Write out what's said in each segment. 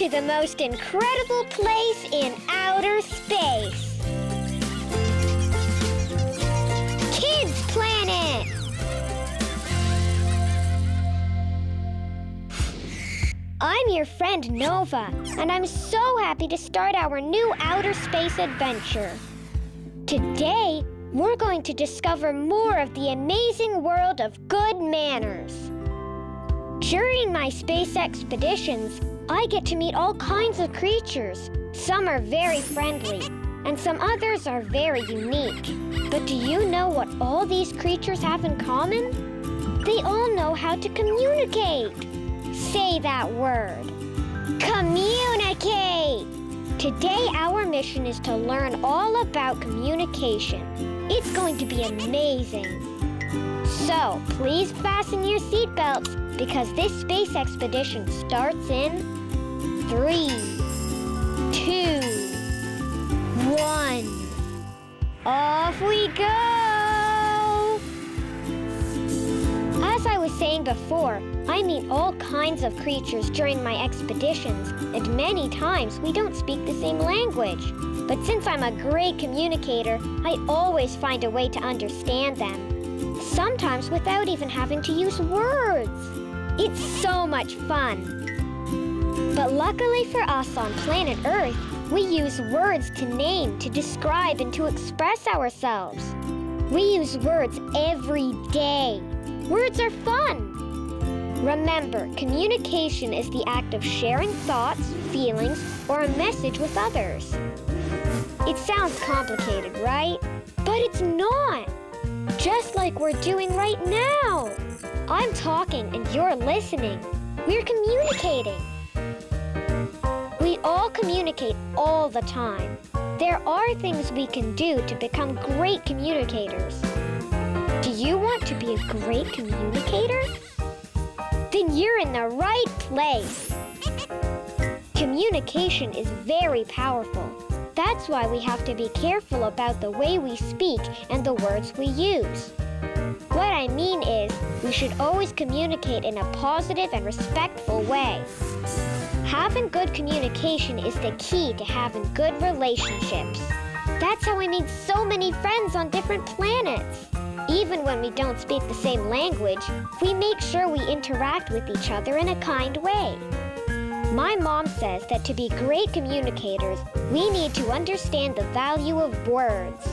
to the most incredible place in outer space. Kids Planet! I'm your friend Nova, and I'm so happy to start our new outer space adventure. Today, we're going to discover more of the amazing world of good manners. During my space expeditions, I get to meet all kinds of creatures. Some are very friendly, and some others are very unique. But do you know what all these creatures have in common? They all know how to communicate. Say that word. Communicate! Today, our mission is to learn all about communication. It's going to be amazing. So, please fasten your seatbelts because this space expedition starts in 3, 2, 1. Off we go! As I was saying before, I meet all kinds of creatures during my expeditions, and many times we don't speak the same language. But since I'm a great communicator, I always find a way to understand them, sometimes without even having to use words. It's so much fun. But luckily for us on planet Earth, we use words to name, to describe, and to express ourselves. We use words every day. Words are fun. Remember, communication is the act of sharing thoughts, feelings, or a message with others. It sounds complicated, right? But it's not. Just like we're doing right now. I'm talking and you're listening. We're communicating. We all communicate all the time. There are things we can do to become great communicators. Do you want to be a great communicator? Then you're in the right place. Communication is very powerful. That's why we have to be careful about the way we speak and the words we use. What I mean is, we should always communicate in a positive and respectful way. Having good communication is the key to having good relationships. That's how I made so many friends on different planets. Even when we don't speak the same language, we make sure we interact with each other in a kind way. My mom says that to be great communicators, we need to understand the value of words.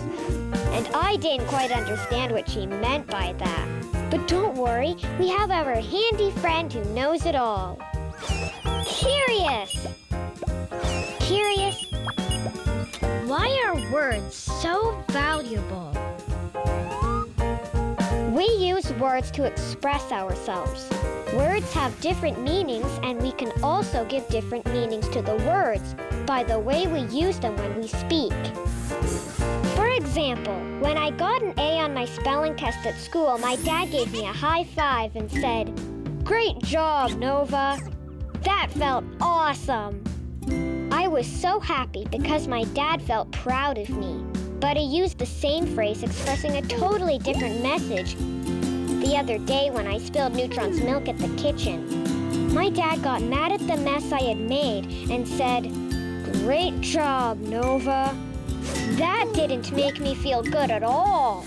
And I didn't quite understand what she meant by that. But don't worry, we have our handy friend who knows it all. Curious! Curious, why are words so valuable? We use words to express ourselves. Words have different meanings, and we can also give different meanings to the words by the way we use them when we speak. For example, when I got an A on my spelling test at school, my dad gave me a high five and said, "Great job, Nova." That felt awesome. I was so happy because my dad felt proud of me. But he used the same phrase expressing a totally different message the other day when I spilled Neutron's milk at the kitchen. My dad got mad at the mess I had made and said, "Great job, Nova." That didn't make me feel good at all.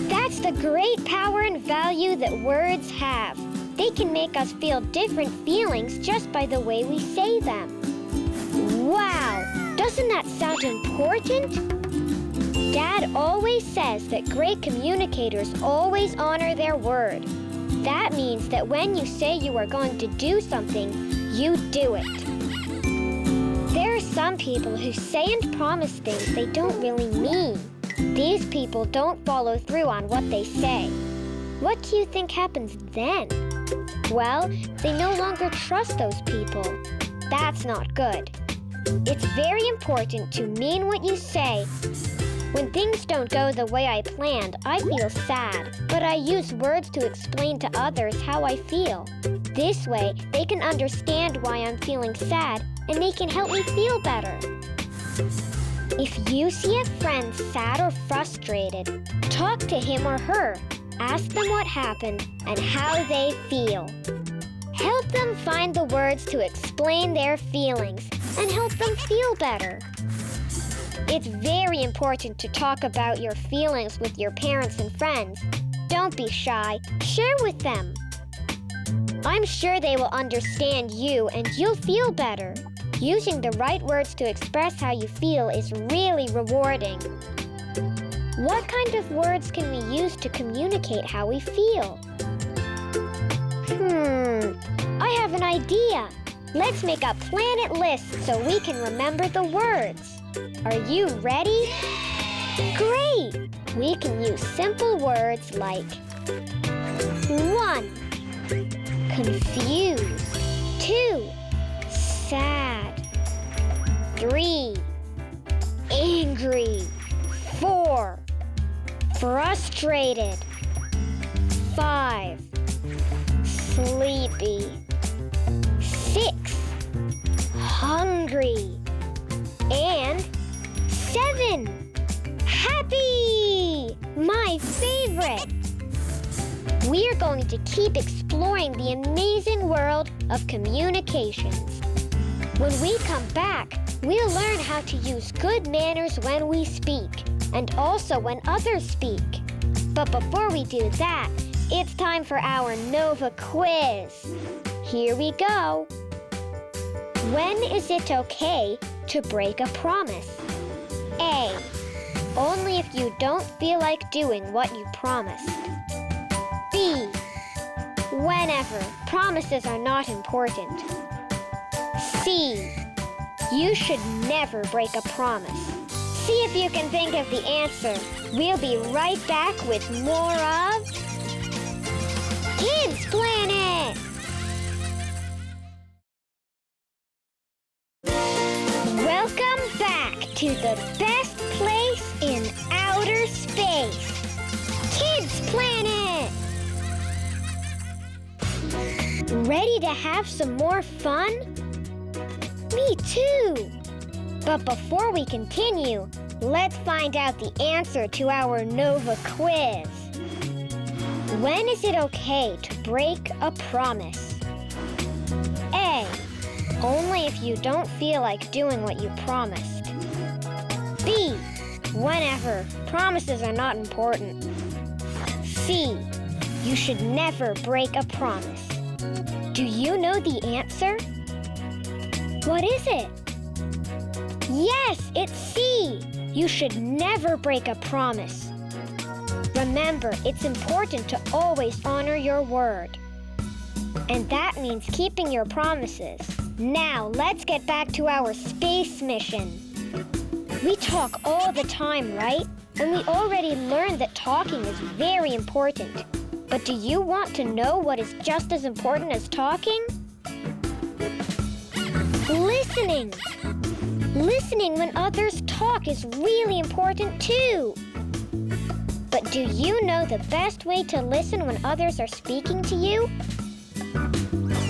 That's the great power and value that words have. They can make us feel different feelings just by the way we say them. Wow! Doesn't that sound important? Dad always says that great communicators always honor their word. That means that when you say you are going to do something, you do it. There are some people who say and promise things they don't really mean. These people don't follow through on what they say. What do you think happens then? Well, they no longer trust those people. That's not good. It's very important to mean what you say. When things don't go the way I planned, I feel sad, but I use words to explain to others how I feel. This way, they can understand why I'm feeling sad, and they can help me feel better. If you see a friend sad or frustrated, talk to him or her. Ask them what happened and how they feel. Help them find the words to explain their feelings and help them feel better. It's very important to talk about your feelings with your parents and friends. Don't be shy. Share with them. I'm sure they will understand you and you'll feel better. Using the right words to express how you feel is really rewarding. What kind of words can we use to communicate how we feel? I have an idea. Let's make a planet list so we can remember the words. Are you ready? Great! We can use simple words like 1. Confused. 2. Sad. 3. Angry. 4. Frustrated. 5. Sleepy. 6. Hungry. And 7. Happy! My favorite! We're going to keep exploring the amazing world of communications. When we come back, we'll learn how to use good manners when we speak, and also when others speak. But before we do that, it's time for our Nova quiz. Here we go. When is it okay to break a promise? A. Only if you don't feel like doing what you promised. B. Whenever promises are not important. C. You should never break a promise. See if you can think of the answer. We'll be right back with more of Kids Planet! Welcome back to the best place in outer space, Kids Planet! Ready to have some more fun? Me too! But before we continue, let's find out the answer to our Nova quiz. When is it okay to break a promise? A. Only if you don't feel like doing what you promised. B. Whenever promises are not important. C. You should never break a promise. Do you know the answer? What is it? Yes, it's C. You should never break a promise. Remember, it's important to always honor your word. And that means keeping your promises. Now, let's get back to our space mission. We talk all the time, right? And we already learned that talking is very important. But do you want to know what is just as important as talking? Listening. Listening when others talk is really important too. But do you know the best way to listen when others are speaking to you?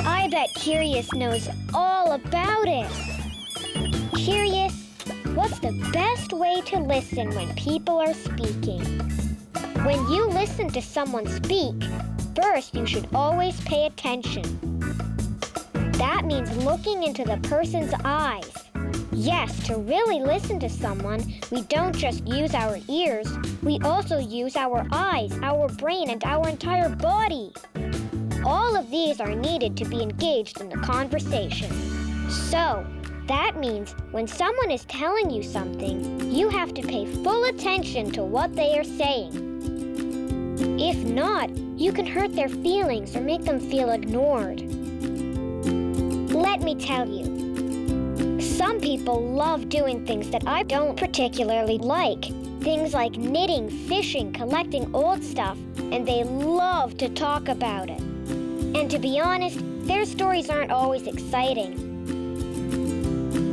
I bet Curious knows all about it. Curious, what's the best way to listen when people are speaking? When you listen to someone speak, first you should always pay attention. That means looking into the person's eyes. Yes, to really listen to someone, we don't just use our ears, we also use our eyes, our brain, and our entire body. All of these are needed to be engaged in the conversation. So, that means when someone is telling you something, you have to pay full attention to what they are saying. If not, you can hurt their feelings or make them feel ignored. Let me tell you, some people love doing things that I don't particularly like. Things like knitting, fishing, collecting old stuff, and they love to talk about it. And to be honest, their stories aren't always exciting.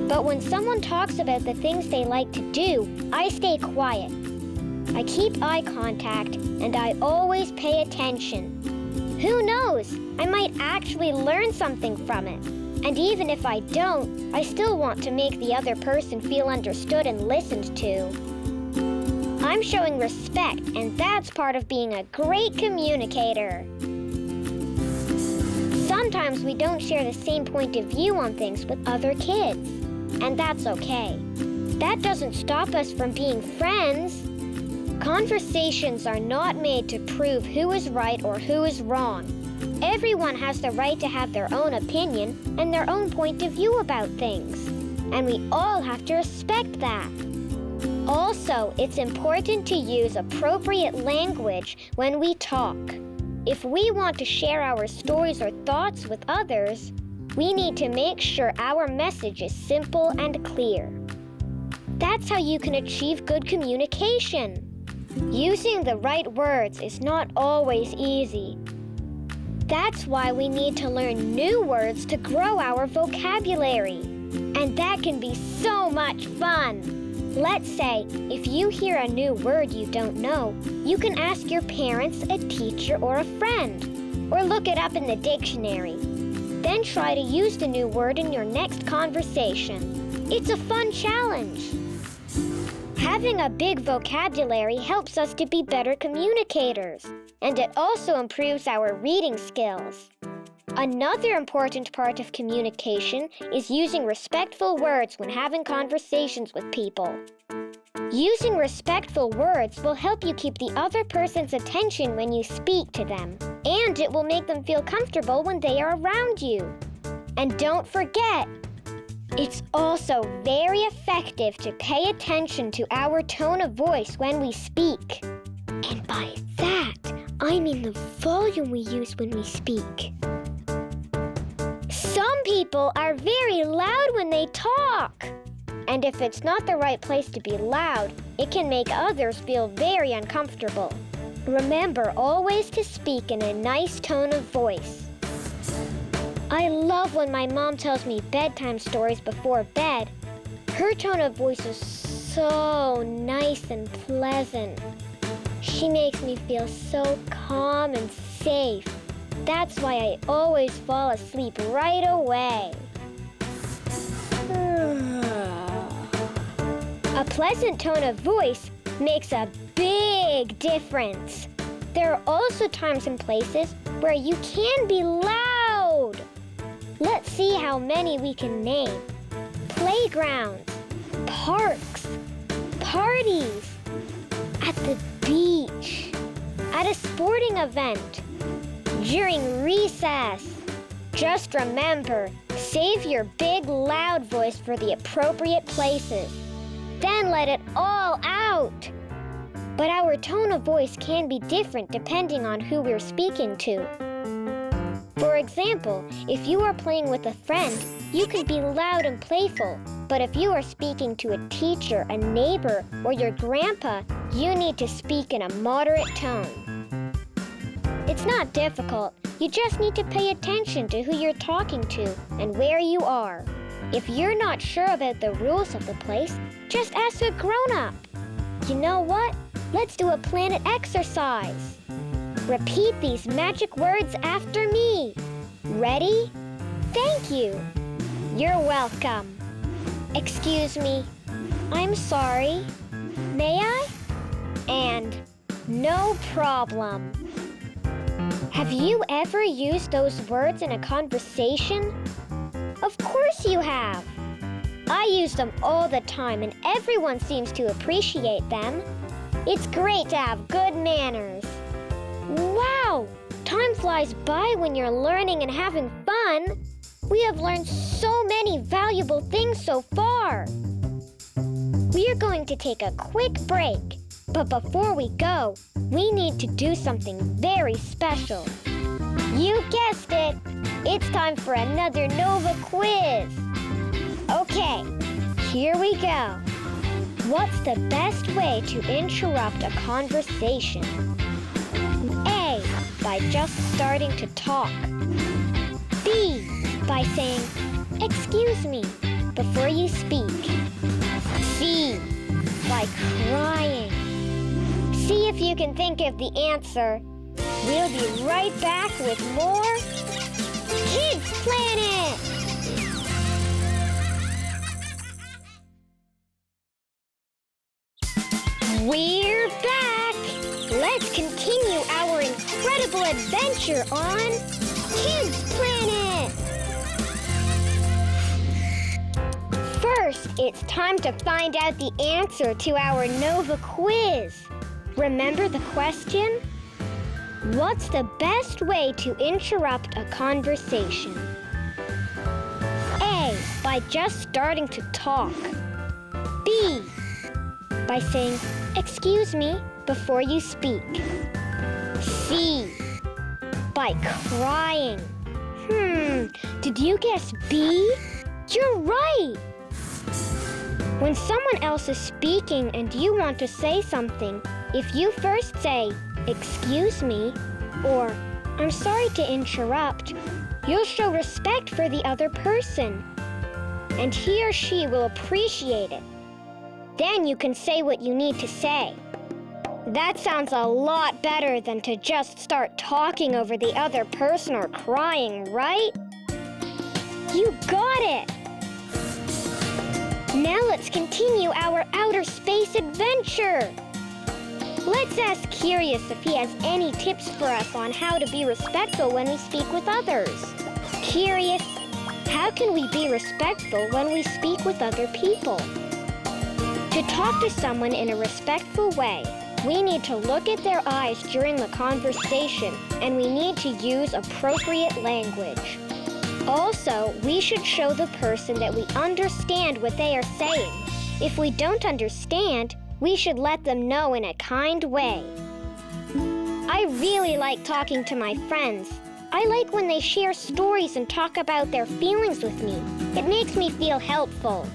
But when someone talks about the things they like to do, I stay quiet. I keep eye contact, and I always pay attention. Who knows? I might actually learn something from it. And even if I don't, I still want to make the other person feel understood and listened to. I'm showing respect, and that's part of being a great communicator. Sometimes we don't share the same point of view on things with other kids, and that's okay. That doesn't stop us from being friends. Conversations are not made to prove who is right or who is wrong. Everyone has the right to have their own opinion and their own point of view about things, and we all have to respect that. Also, it's important to use appropriate language when we talk. If we want to share our stories or thoughts with others, we need to make sure our message is simple and clear. That's how you can achieve good communication. Using the right words is not always easy. That's why we need to learn new words to grow our vocabulary. And that can be so much fun. Let's say, if you hear a new word you don't know, you can ask your parents, a teacher, or a friend, or look it up in the dictionary. Then try to use the new word in your next conversation. It's a fun challenge. Having a big vocabulary helps us to be better communicators, and it also improves our reading skills. Another important part of communication is using respectful words when having conversations with people. Using respectful words will help you keep the other person's attention when you speak to them, and it will make them feel comfortable when they are around you. And don't forget, it's also very effective to pay attention to our tone of voice when we speak. And by that, I mean the volume we use when we speak. Some people are very loud when they talk. And if it's not the right place to be loud, it can make others feel very uncomfortable. Remember always to speak in a nice tone of voice. I love when my mom tells me bedtime stories before bed. Her tone of voice is so nice and pleasant. She makes me feel so calm and safe. That's why I always fall asleep right away. A pleasant tone of voice makes a big difference. There are also times and places where you can be loud. Let's see how many we can name. Playgrounds, parks, parties, at the beach, at a sporting event, during recess. Just remember, save your big loud voice for the appropriate places. Then let it all out. But our tone of voice can be different depending on who we're speaking to. For example, if you are playing with a friend, you can be loud and playful. But if you are speaking to a teacher, a neighbor, or your grandpa, you need to speak in a moderate tone. It's not difficult. You just need to pay attention to who you're talking to and where you are. If you're not sure about the rules of the place, just ask a grown-up. You know what? Let's do a planet exercise. Repeat these magic words after me. Ready? Thank you. You're welcome. Excuse me. I'm sorry. May I? And no problem. Have you ever used those words in a conversation? Of course you have. I use them all the time and everyone seems to appreciate them. It's great to have good manners. Wow! Time flies by when you're learning and having fun. We have learned so many valuable things so far. We are going to take a quick break. But before we go, we need to do something very special. You guessed it! It's time for another Nova quiz. Okay, here we go. What's the best way to interrupt a conversation? A, by just starting to talk. B, by saying, "Excuse me," before you speak. C, by crying. See if you can think of the answer. We'll be right back with more Kids Planet! We're back! Let's continue our incredible adventure on Kids Planet! First, it's time to find out the answer to our Nova quiz. Remember the question? What's the best way to interrupt a conversation? A. By just starting to talk. B. By saying, "Excuse me," before you speak. C. By crying. Did you guess B? You're right! When someone else is speaking and you want to say something, if you first say, "Excuse me," or "I'm sorry to interrupt," you'll show respect for the other person, and he or she will appreciate it. Then you can say what you need to say. That sounds a lot better than to just start talking over the other person or crying, right? You got it! Now let's continue our outer space adventure. Let's ask Curious if he has any tips for us on how to be respectful when we speak with others. Curious, how can we be respectful when we speak with other people? To talk to someone in a respectful way, we need to look at their eyes during the conversation, and we need to use appropriate language. Also, we should show the person that we understand what they are saying. If we don't understand, we should let them know in a kind way. I really like talking to my friends. I like when they share stories and talk about their feelings with me. It makes me feel helpful.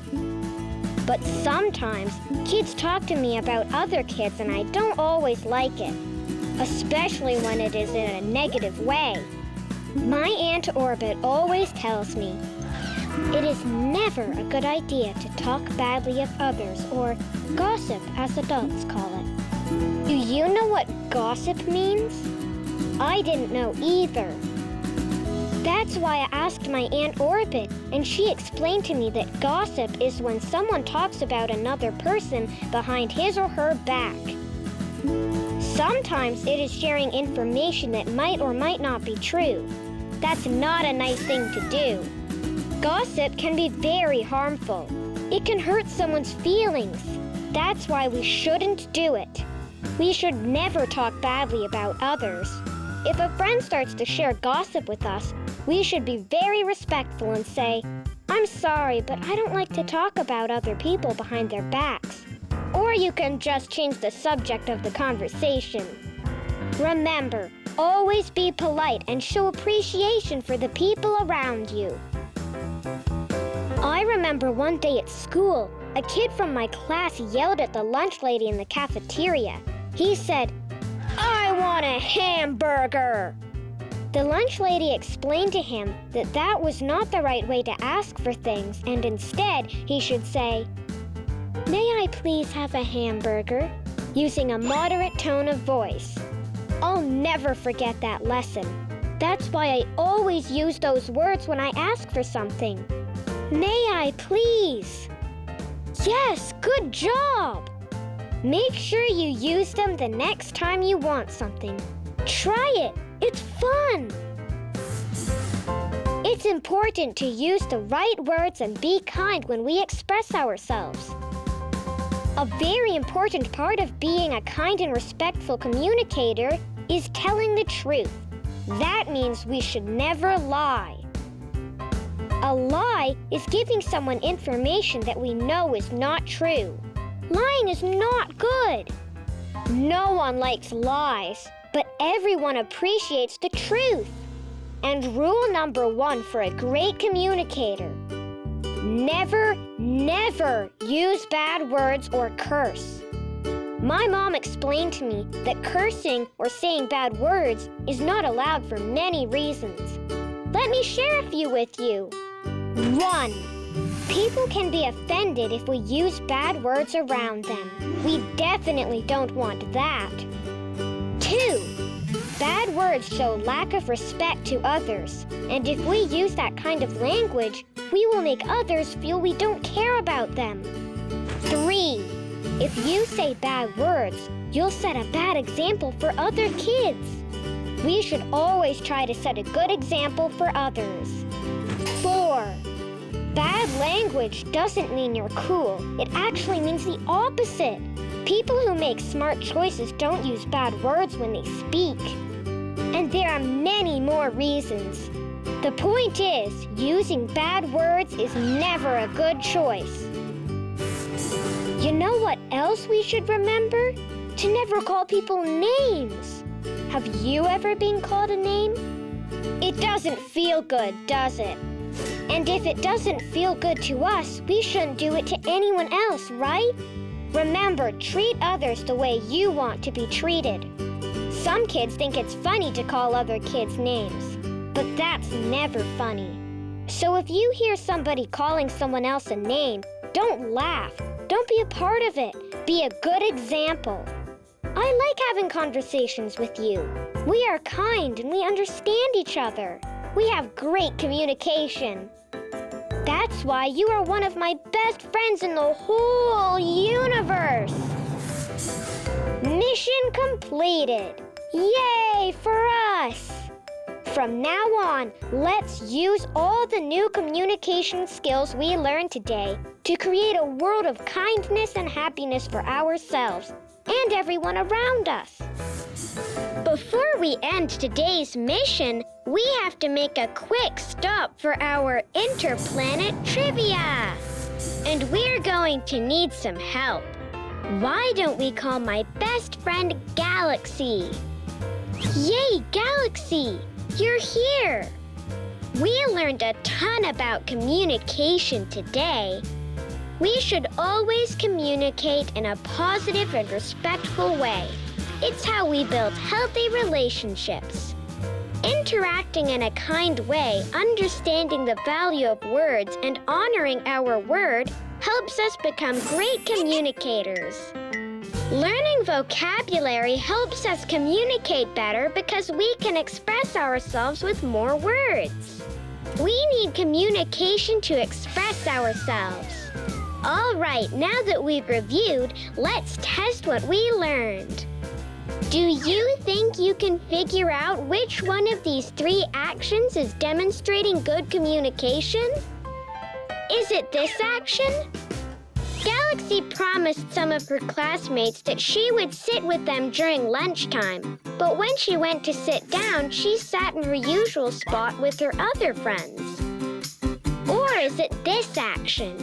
But sometimes, kids talk to me about other kids and I don't always like it, especially when it is in a negative way. My Aunt Orbit always tells me, it is never a good idea to talk badly of others, or gossip as adults call it. Do you know what gossip means? I didn't know either. That's why I asked my Aunt Orbit, and she explained to me that gossip is when someone talks about another person behind his or her back. Sometimes it is sharing information that might or might not be true. That's not a nice thing to do. Gossip can be very harmful. It can hurt someone's feelings. That's why we shouldn't do it. We should never talk badly about others. If a friend starts to share gossip with us, we should be very respectful and say, "I'm sorry, but I don't like to talk about other people behind their backs." Or you can just change the subject of the conversation. Remember, always be polite and show appreciation for the people around you. I remember one day at school, a kid from my class yelled at the lunch lady in the cafeteria. He said, "I want a hamburger!" The lunch lady explained to him that that was not the right way to ask for things, and instead he should say, "May I please have a hamburger?" using a moderate tone of voice. I'll never forget that lesson. That's why I always use those words when I ask for something. May I please? Yes, good job! Make sure you use them the next time you want something. Try it. It's fun. It's important to use the right words and be kind when we express ourselves. A very important part of being a kind and respectful communicator is telling the truth. That means we should never lie. A lie is giving someone information that we know is not true. Lying is not good. No one likes lies, but everyone appreciates the truth. And rule number 1 for a great communicator: never, never use bad words or curse. My mom explained to me that cursing or saying bad words is not allowed for many reasons. Let me share a few with you. 1. People can be offended if we use bad words around them. We definitely don't want that. 2. Bad words show lack of respect to others, and if we use that kind of language, we will make others feel we don't care about them. 3. If you say bad words, you'll set a bad example for other kids. We should always try to set a good example for others. 4. Bad language doesn't mean you're cool. It actually means the opposite. People who make smart choices don't use bad words when they speak. And there are many more reasons. The point is, using bad words is never a good choice. You know what else we should remember? To never call people names. Have you ever been called a name? It doesn't feel good, does it? And if it doesn't feel good to us, we shouldn't do it to anyone else, right? Remember, treat others the way you want to be treated. Some kids think it's funny to call other kids names, but that's never funny. So if you hear somebody calling someone else a name, don't laugh. Don't be a part of it. Be a good example. I like having conversations with you. We are kind and we understand each other. We have great communication. That's why you are one of my best friends in the whole universe. Mission completed. Yay for us! From now on, let's use all the new communication skills we learned today to create a world of kindness and happiness for ourselves and everyone around us. Before we end today's mission, we have to make a quick stop for our interplanet trivia. And we're going to need some help. Why don't we call my best friend Galaxy? Yay, Galaxy! You're here! We learned a ton about communication today. We should always communicate in a positive and respectful way. It's how we build healthy relationships. Interacting in a kind way, understanding the value of words, and honoring our word helps us become great communicators. Learning vocabulary helps us communicate better because we can express ourselves with more words. We need communication to express ourselves. All right, now that we've reviewed, let's test what we learned. Do you think you can figure out which one of these 3 actions is demonstrating good communication? Is it this action? Galaxy promised some of her classmates that she would sit with them during lunchtime, but when she went to sit down, she sat in her usual spot with her other friends. Or is it this action?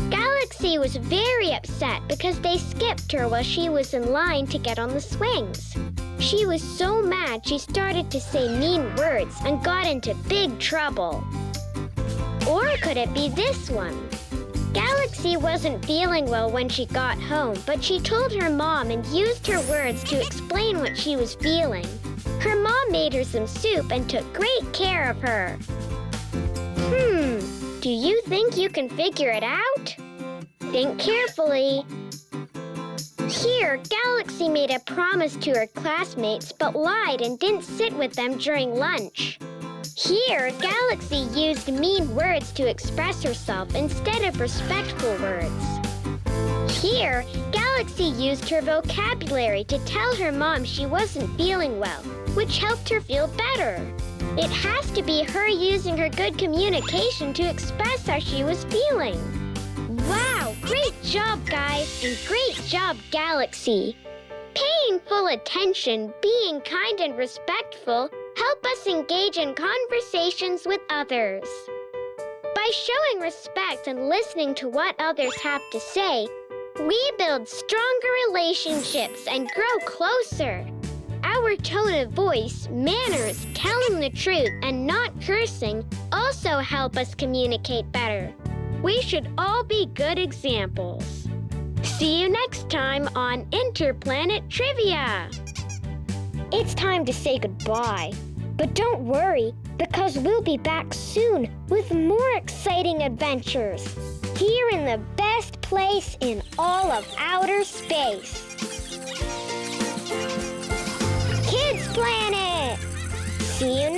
Galaxy was very upset because they skipped her while she was in line to get on the swings. She was so mad she started to say mean words and got into big trouble. Or could it be this one? Galaxy wasn't feeling well when she got home, but she told her mom and used her words to explain what she was feeling. Her mom made her some soup and took great care of her. Do you think you can figure it out? Think carefully. Here, Galaxy made a promise to her classmates but lied and didn't sit with them during lunch. Here, Galaxy used mean words to express herself instead of respectful words. Here, Galaxy used her vocabulary to tell her mom she wasn't feeling well, which helped her feel better. It has to be her using her good communication to express how she was feeling. Wow, great job, guys, and great job, Galaxy. Paying full attention, being kind and respectful help us engage in conversations with others. By showing respect and listening to what others have to say, we build stronger relationships and grow closer. Our tone of voice, manners, telling the truth, and not cursing also help us communicate better. We should all be good examples. See you next time on Interplanet Trivia. It's time to say goodbye. But don't worry, because we'll be back soon with more exciting adventures. Here in the best place in all of outer space. Kids Planet! See you